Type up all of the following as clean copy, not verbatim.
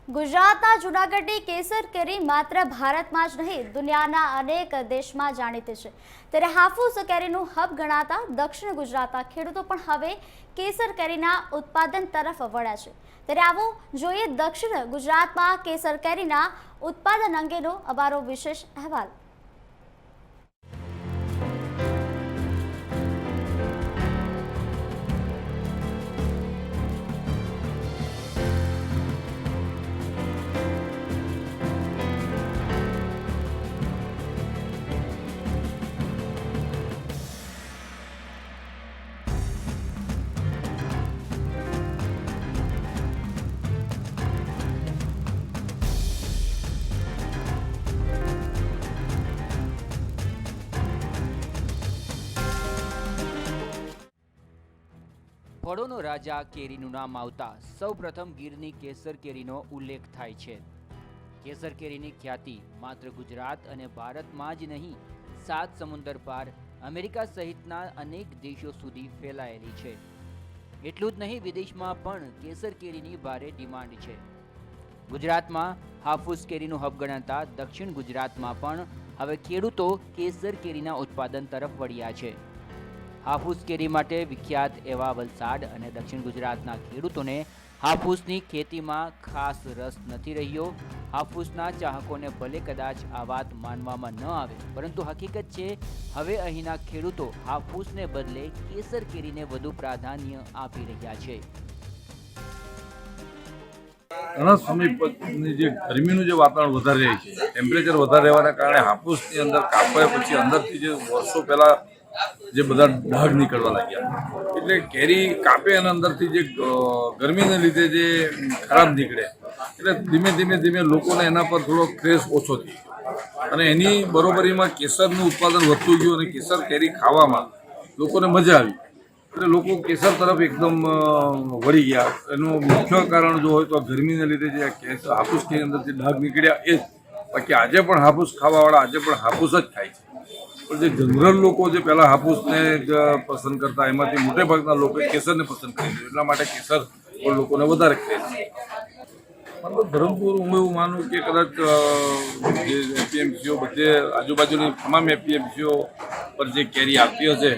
ગુજરાતના જૂનાગઢની કેસર કેરી માત્ર ભારતમાં જ નહીં દુનિયાના અનેક દેશમાં જાણીતી છે। ત્યારે હાફૂસ કેરીનું હબ ગણાતા દક્ષિણ ગુજરાતના ખેડૂતો પણ હવે કેસર કેરીના ઉત્પાદન તરફ વળ્યા છે। ત્યારે આવો જોઈએ દક્ષિણ ગુજરાતમાં કેસર કેરીના ઉત્પાદન અંગેનો અમારો વિશેષ અહેવાલ। ફળોનો રાજા કેરીનું નામ આવતા સૌપ્રથમ ગીરની કેસર કેરીનો ઉલ્લેખ થાય છે। કેસર કેરીની ખ્યાતિ માત્ર ગુજરાત અને ભારતમાં જ નહીં, 7 સમુદ્ર પાર અમેરિકા સહિતના અનેક દેશો સુધી ફેલાયેલી છે। એટલું જ નહીં, વિદેશમાં પણ કેસર કેરીની ભારે ડિમાન્ડ છે। ગુજરાતમાં હાફૂસ કેરીનું હબ ગણાતા દક્ષિણ ગુજરાતમાં પણ હવે ખેડૂતો કેસર કેરીના ઉત્પાદન તરફ વળ્યા છે। હાફૂસ કેરી માટે વિખ્યાત એવા વલસાડ અને દક્ષિણ ગુજરાતના ખેડૂતોને હાફૂસની ખેતીમાં ખાસ રસ નથી રહ્યો। હાફૂસના ચાહકોને ભલે કદાચ આ વાત માનવામાં ન આવે, પરંતુ હકીકત છે હવે અહીંના ખેડૂતો હાફૂસને બદલે કેસર કેરીને વધુ પ્રાધાન્ય આપી રહ્યા છે। ઘણા સમય પછી જે ગરમીનું જે વાતાવરણ વધારે રહે છે, ટેમ્પરેચર વધારે રહેવાના કારણે હાફૂસની અંદર કાપાયા પછી અંદરથી જે વર્ષો પહેલા જે બધા ડાઘ નીકળવા લાગ્યા, એટલે કેરી કાપે અને અંદરથી જે ગરમીને લીધે જે ખરાબ નીકળે, એટલે ધીમે ધીમે લોકોને એના પર થોડો ક્રેઝ ઓછો થયો અને એની બરોબરીમાં કેસરનું ઉત્પાદન વધતું ગયું અને કેસર કેરી ખાવામાં લોકોને મજા આવી, એટલે લોકો કેસર તરફ એકદમ વળી ગયા। એનું મુખ્ય કારણ જો હોય તો ગરમીને લીધે જે હાફૂસ કેરી અંદરથી ડાઘ નીકળ્યા એ જ, બાકી આજે પણ હાફૂસ ખાવાવાળા આજે પણ હાફૂસ જ ખાય છે। પણ જે જનરલ લોકો જે પહેલાં હાફૂસને પસંદ કરતા, એમાંથી મોટે ભાગના લોકો કેસરને પસંદ કરે છે, એટલા માટે કેસર પણ લોકોને વધારે ક્રેઝ છે। મતલબ ધરમપુર હું એવું માનું કે કદાચ જે એપીએમસીઓ બધે આજુબાજુની તમામ એપીએમસીઓ પર જે કેરી આવતી હશે,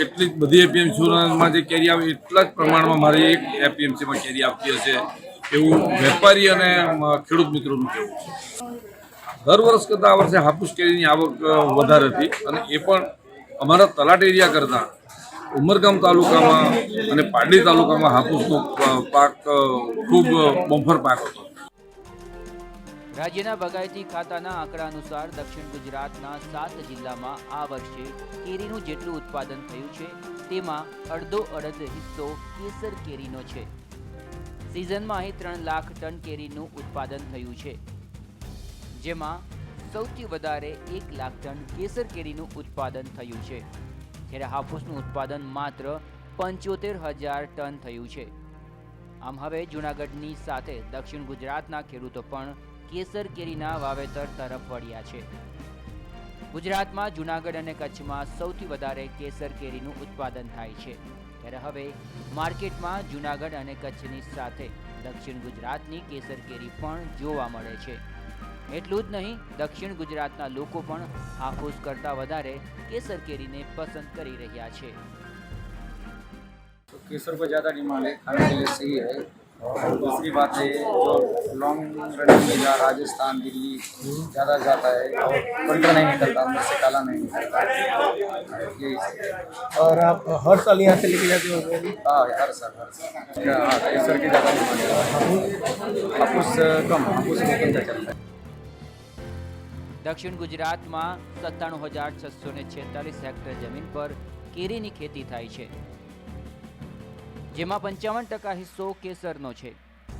એટલી જ બધી એપીએમસીઓમાં જે કેરી આવે એટલા જ પ્રમાણમાં મારી એક એપીએમસીમાં કેરી આવતી હશે એવું વેપારી અને ખેડૂત મિત્રોનું કહેવું છે। દર વર્ષ કરતાં આ વર્ષે હાફૂસ કેરીની આવક વધારે હતી અને એ પણ અમારા તલાટ એરિયા કરતાં ઉમરગામ તાલુકામાં અને પારડી તાલુકામાં હાફૂસનો પાક ખૂબ બમ્ફર પાક હતો। રાજ્યના બાગાયતી ખાતાના આંકડા અનુસાર દક્ષિણ ગુજરાતના 7 જિલ્લામાં આ વર્ષે કેરીનું જેટલું ઉત્પાદન થયું છે, તેમાં અડધો હિસ્સો કેસર કેરીનો છે। સિઝનમાં અહીં 3 લાખ ટન કેરીનું ઉત્પાદન થયું છે, જેમાં સૌથી વધારે 1 લાખ ટન કેસર કેરીનું ઉત્પાદન થયું છે, જ્યારે હાફૂસનું ઉત્પાદન માત્ર 75,000 ટન થયું છે। આમ હવે જૂનાગઢની સાથે દક્ષિણ ગુજરાતના ખેડૂતો પણ કેસર કેરીના વાવેતર તરફ વળ્યા છે। ગુજરાતમાં જૂનાગઢ અને કચ્છમાં સૌથી વધારે કેસર કેરીનું ઉત્પાદન થાય છે, ત્યારે હવે માર્કેટમાં જૂનાગઢ અને કચ્છની સાથે દક્ષિણ ગુજરાતની કેસર કેરી પણ જોવા મળે છે। એટલું જ નહીં, દક્ષિણ ગુજરાતના લોકો પણ હાફૂસ કરતાં વધારે કેસર કેરીને पसंद કરી રહ્યા છે। तो केसर को ज़्यादा डिमांड है, खाने के लिए सही है। और दूसरी बात है जो लॉन्ग रनिंग में जहाँ राजस्थान दिल्ली ज़्यादा जाता है और फिल्टर नहीं निकलता, अंदर से काला नहीं निकलता, यही सब। और आप हर साल यहाँ से लेके जाते हो? हाँ, हर साल हाँ, केसर की ज़्यादा डिमांड है। हाफूस कम, हाफूस मौसम का चलता है। દક્ષિણ ગુજરાતમાં 97,646 હેક્ટર જમીન પર કેરીની ખેતી થાય છે, જેમાં 55% હિસ્સો કેસરનો છે।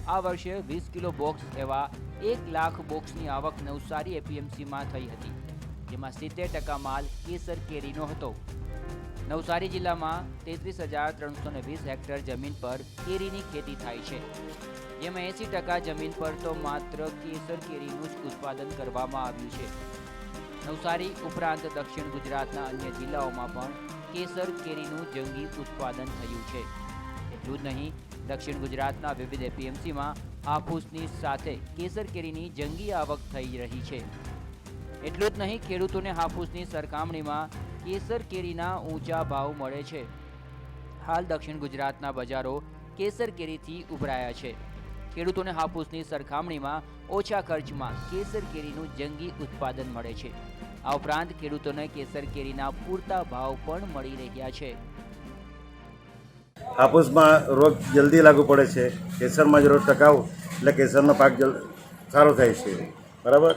આ વર્ષે 20 કિલો બોક્સ એવા 1 લાખ બોક્સની આવક નવસારી એપીએમસીમાં થઈ હતી, જેમાં 70% માલ કેસર કેરીનો હતો। નવસારી જિલ્લામાં 33,320 હેક્ટર જમીન પર કેરીની ખેતી થાય છે, જેમાં 80% જમીન પર તો માત્ર કેસર કેરીનું જ ઉત્પાદન કરવામાં આવ્યું છે। નવસારી ઉપરાંત દક્ષિણ ગુજરાતના અન્ય જિલ્લાઓમાં પણ કેસર કેરીનું જંગી ઉત્પાદન થયું છે। એટલું જ નહીં, દક્ષિણ ગુજરાતના વિવિધ એપીએમસીમાં હાફૂસની સાથે કેસર કેરીની જંગી આવક થઈ રહી છે. એટલું જ નહીં, ખેડૂતોને હાફૂસની સરખામણીમાં કેસર કેરીના ઊંચા ભાવ મળે છે. હાલ દક્ષિણ ગુજરાતના બજારો કેસર કેરીથી ઉભરાયા છે. ખેડૂતોને હાફૂસની સરખામણીમાં ઓછા ખર્ચમાં કેસર કેરીનું જંગી ઉત્પાદન મળે છે. આ ઉપરાંત ખેડૂતોને કેસર કેરીના પૂરતા ભાવ પણ મળી રહ્યા છે. હાફૂસમાં રોગ જલ્દી લાગુ પડે છે, કેસરમાં જ રોગ ટકાવ એટલે કેસરનો પાક સારો થાય છે. બરાબર.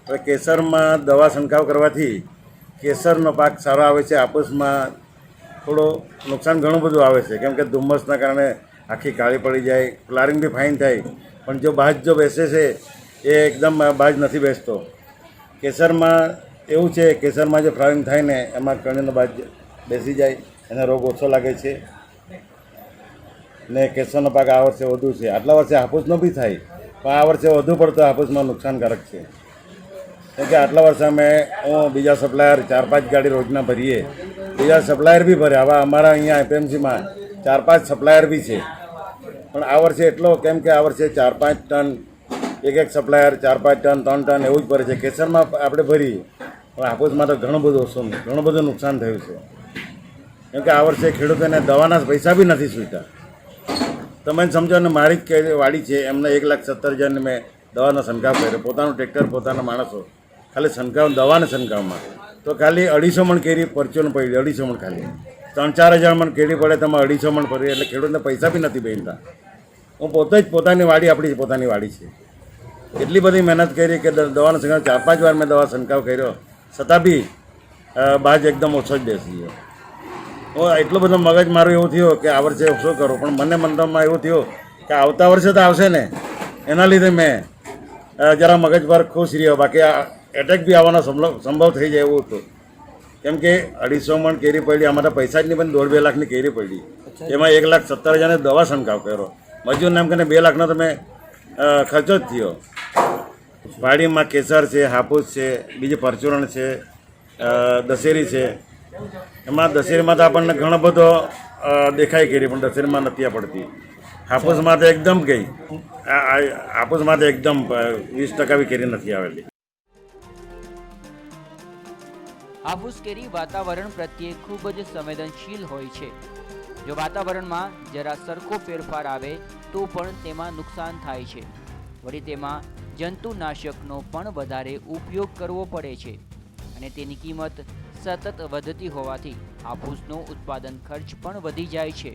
હવે કેસરમાં દવા છંટકાવ કરવાથી કેસરનો પાક સારો આવે છે. હાફૂસમાં થોડો નુકસાન ઘણું બધું આવે છે, કેમ કે ધુમ્મસના કારણે આખી કાળી પડી જાય, ફ્લાવરિંગ બી ફાઇન થાય, પણ જો બાજ જો બેસે છે એ એકદમ બાજ નથી બેસતો. કેસરમાં એવું છે, કેસરમાં જે ફ્લાવરિંગ થાય ને એમાં કણીનો બાજ બેસી જાય, એને રોગ ઓછો લાગે છે. ને કેસરનો પાક આ વર્ષે વધુ છે. આટલા વર્ષે હાફૂસનો બી થાય, પણ આ વર્ષે વધુ પડતો હાફૂસમાં નુકસાનકારક છે. કેમ કે આટલા વર્ષે અમે બીજા સપ્લાયર 4-5 ગાડી રોજના ભરીએ, બીજા સપ્લાયર બી ભરે. આવા અમારા અહીંયા એપીએમસીમાં 4-5 સપ્લાયર બી છે, પણ આ વર્ષે એટલો કેમ કે આ વર્ષે 4-5 ટન એક સપ્લાયર 4-5 ટન 3 ટન એવું જ ભરે છે. કેસરમાં આપણે ભરી, પણ હાફૂસમાં તો ઘણું બધું નુકસાન થયું છે. કેમ કે આ વર્ષે ખેડૂતોને દવાના પૈસા બી નથી છૂટ્યા. તમે સમજો ને, મારી જ વાડી છે, એમને 1,70,000 મેં દવાનો છંટકાવ કર્યો, પોતાનું ટ્રેક્ટર, પોતાના માણસો, ખાલી છંટકાવ દવાના છંટકાવમાં તો ખાલી 250 મણ કેરી પરચોને પડી. 250 મણ ખાલી 3-4 હજાર મણ કેરી પડે, તમે 250 મણ પડી, એટલે ખેડૂતને પૈસા બી નથી બનતા. હું પોતે જ પોતાની વાડી, આપણી પોતાની વાડી છે, એટલી બધી મહેનત કરી કે દવાનો છંટકાવ 4-5 વાર મેં દવા છંટકાવ કર્યો, છતાં બી બાજ એકદમ ઓછો જ બેસી ગયો. એટલો બધો મગજ મારું એવું થયું કે આ વર્ષે શું કરું, પણ મને મનમાં એવું થયું કે આવતા વર્ષે તો આવશે ને, એના લીધે મેં જરા મગજ પર ખુશ રહ્યો. બાકી આ એટેક બી આવવાનો સંભવ થઈ જાય એવું હતું. કેમ કે 250 મણ કેરી પડી, અમારા પૈસા જ નહીં, પણ 1.5-2 લાખની કેરી પડી, એમાં 1,70,000 દવા છંટકાવ કર્યો. મજૂર નામ કરીને 2 લાખનો તમે ખર્ચો જ થયો. વાડીમાં કેસર છે, હાફૂસ છે, બીજી પરચુરણ છે, દશેરી છે. એમાં દશેરીમાં તો આપણને ઘણો બધો દેખાય કેરી, પણ દશેરીમાં નથી પડતી. હાફૂસમાં તો એકદમ ગઈ, હાફૂસમાં તો એકદમ 20% બી કેરી નથી આવેલી. હાફૂસ કેરી વાતાવરણ પ્રત્યે ખૂબ જ સંવેદનશીલ હોય છે. જો વાતાવરણમાં જરા સરખો ફેરફાર આવે તો પણ તેમાં નુકસાન થાય છે. વળી તેમાં જંતુનાશકનો પણ વધારે ઉપયોગ કરવો પડે છે અને તેની કિંમત સતત વધતી હોવાથી હાફૂસનો ઉત્પાદન ખર્ચ પણ વધી જાય છે.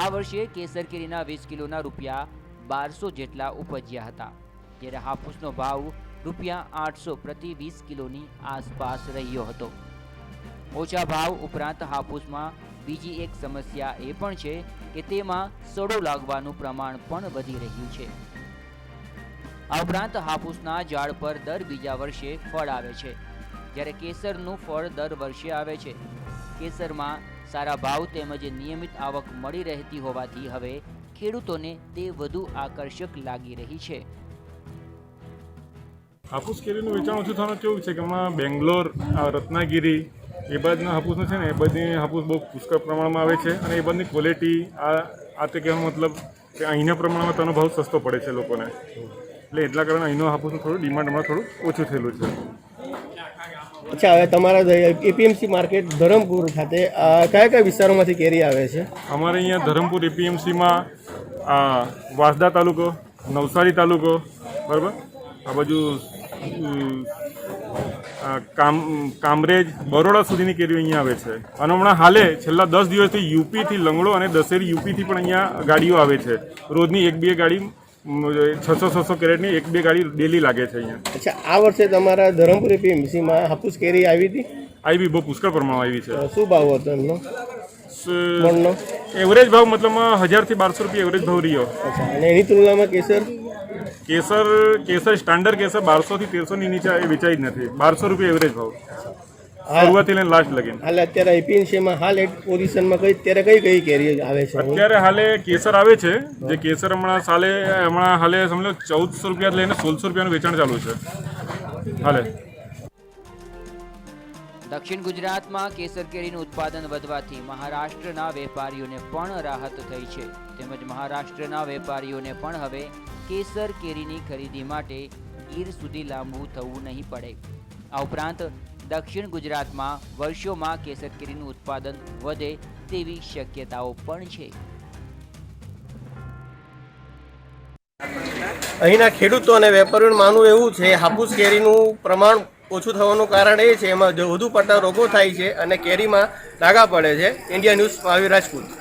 આ વર્ષે કેસર કેરીના 20 કિલોના રૂપિયા 1200 જેટલા ઉપજ્યા હતા, જ્યારે હાફૂસનો ભાવ રૂપિયા 800 પ્રતિ 20 કિલોની આસપાસ રહ્યો હતો. ઓછા ભાવ ઉપરાંત હાફૂસમાં બીજી એક સમસ્યા એ પણ છે કે તેમાં સડો લાગવાનું પ્રમાણ પણ વધી રહ્યું છે. આ ઉપરાંત હાફૂસના ઝાડ પર દર બીજા વર્ષે ફળ આવે છે, જ્યારે કેસરનું ફળ દર વર્ષે આવે છે. કેસરમાં સારા ભાવ તેમજ નિયમિત આવક મળી રહેતી હોવાથી હવે ખેડૂતોને તે વધુ આકર્ષક લાગી રહી છે. હાફૂસ કેરીનું વેચાણ ઓછું થવાનું કેવું છે કે એમાં બેંગ્લોર, રત્નાગીરી એ બાજુના હાફૂસનું છે ને, એ બધી હાફૂસ બહુ પુષ્કળ પ્રમાણમાં આવે છે અને એ બધી ક્વોલિટી આ તે કહેવાનો મતલબ કે અહીંના પ્રમાણમાં તેનો ભાવ સસ્તો પડે છે લોકોને, એટલે એટલા કારણે અહીંનો હાફૂસનું થોડું ડિમાન્ડ હમણાં થોડું ઓછું થયેલું છે. અચ્છા, હવે તમારા એપીએમસી માર્કેટ ધરમપુર ખાતે કયા કયા વિસ્તારોમાંથી કેરી આવે છે? અમારે અહીંયા ધરમપુર એપીએમસીમાં વાંસદા તાલુકો, નવસારી તાલુકો, બરાબર, આ બાજુ કામરેજ, બરોડા સુધીની કેરીઓ અહીંયા આવે છે. અને હમણાં હાલે છેલ્લા 10 દિવસથી યુપીથી લંગડો અને દશેરી યુપીથી પણ અહીંયા ગાડીઓ આવે છે. રોજની 1-2 ગાડી 600 કેરેટની 1-2 ગાડી ડેલી લાગે છે અહીંયા. અચ્છા, આ વર્ષે તમારા ધરમપુર એપીએમસીમાં હાફૂસ કેરી આવી હતી? આવી, બહુ પુષ્કળ પ્રમાણમાં આવી છે. શું ભાવ હતો એમનો? એવરેજ ભાવ મતલબ 1000 થી 1200 રૂપિયા એવરેજ ભાવ રહ્યો. અચ્છા, અને એની તુલનામાં કેસર સ્ટાન્ડર્ડ કેસર 1200 થી 1300 ની નીચે એ વેચાઈ જ નથી. 1200 રૂપિયા એવરેજ ભાવ શરૂઆતથી લઈને લાસ્ટ લગીને. હાલ અત્યારે એપીએમસીમાં હાલ એક પોઝિશનમાં કઈ કેરી આવે છે? અત્યારે હાલે કેસર આવે છે, જે કેસર હમણાં હાલે સમજો 1400 રૂપિયા લઈને 1600 રૂપિયાનું વેચાણ ચાલુ છે હાલે. દક્ષિણ ગુજરાતમાં કેસર કેરીનું ઉત્પાદન વધવાથી મહારાષ્ટ્રના વેપારીઓને પણ રાહત થઈ છે. તેમજ મહારાષ્ટ્રના વેપારીઓને પણ હવે કેસર કેરીની ખરીદી માટે ગીર સુધી લાંબુ થવું નહીં પડે. આ ઉપરાંત દક્ષિણ ગુજરાતમાં વર્ષોમાં કેસર કેરીનું ઉત્પાદન વધે તેવી શક્યતાઓ પણ છે. અહીંના ખેડૂતો અને વેપારીઓનું માનવું એવું છે હાફૂસ કેરીનું પ્રમાણ ઓછું થવાનું કારણ એ છે એમાં વધુ પડતા રોગો થાય છે અને કેરીમાં ડાઘા પડે છે. India news Mahavir Rajput.